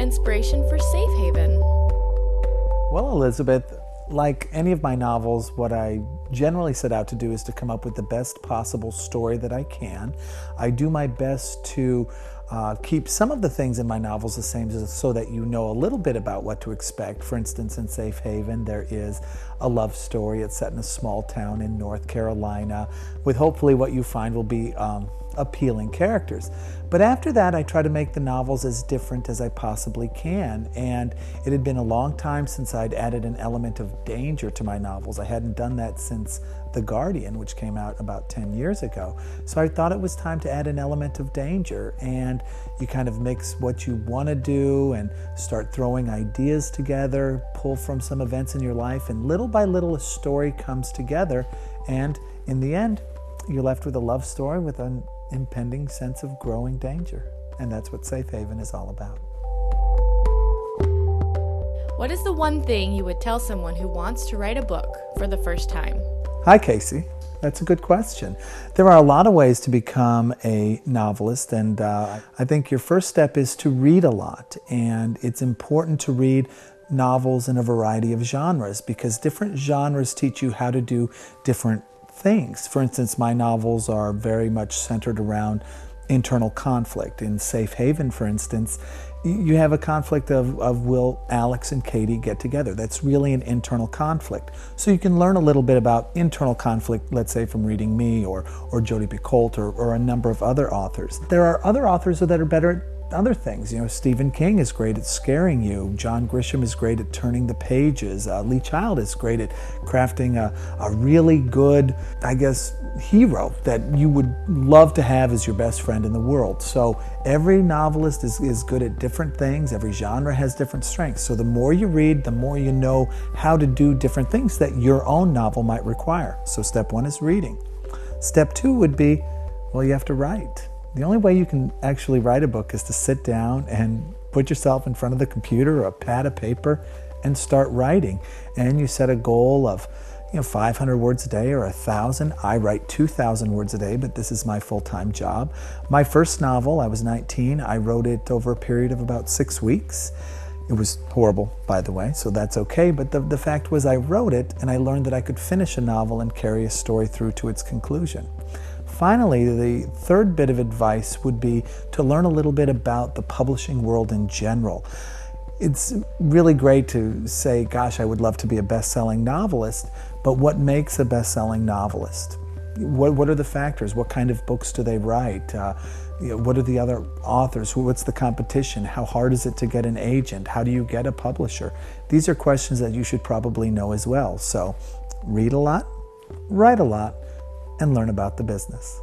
inspiration for Safe Haven? Well, Elizabeth, like any of my novels, what I generally set out to do is to come up with the best possible story that I can. I do my best to keep some of the things in my novels the same so that you know a little bit about what to expect. For instance, in Safe Haven, there is a love story. It's set in a small town in North Carolina with hopefully what you find will be appealing characters. But after that, I try to make the novels as different as I possibly can. And it had been a long time since I'd added an element of danger to my novels. I hadn't done that since The Guardian, which came out about 10 years ago. So I thought it was time to add an element of danger. And you kind of mix what you want to do and start throwing ideas together, pull from some events in your life, and little by little a story comes together. And in the end, you're left with a love story with an impending sense of growing danger. And that's what Safe Haven is all about. What is the one thing you would tell someone who wants to write a book for the first time? Hi, Casey. That's a good question. There are a lot of ways to become a novelist, and I think your first step is to read a lot. And it's important to read novels in a variety of genres because different genres teach you how to do different things. For instance, my novels are very much centered around internal conflict. In Safe Haven, for instance, you have a conflict of will Alex and Katie get together? That's really an internal conflict. So you can learn a little bit about internal conflict, let's say from reading me or Jodi Picoult or a number of other authors. There are other authors that are better at other things. You know, Stephen King is great at scaring you. John Grisham is great at turning the pages. Lee Child is great at crafting a really good, I guess, hero that you would love to have as your best friend in the world. So every novelist is good at different things. Every genre has different strengths. So the more you read, the more you know how to do different things that your own novel might require. So step one is reading. Step two would be, well, you have to write. The only way you can actually write a book is to sit down and put yourself in front of the computer or a pad of paper and start writing. And you set a goal of 500 words a day or 1,000. I write 2,000 words a day, but this is my full-time job. My first novel, I was 19. I wrote it over a period of about 6 weeks. It was horrible, by the way, so that's okay. But the fact was I wrote it and I learned that I could finish a novel and carry a story through to its conclusion. Finally, the third bit of advice would be to learn a little bit about the publishing world in general. It's really great to say, gosh, I would love to be a best-selling novelist, but what makes a best-selling novelist? What are the factors? What kind of books do they write? What are the other authors? What's the competition? How hard is it to get an agent? How do you get a publisher? These are questions that you should probably know as well. So read a lot, write a lot, and learn about the business.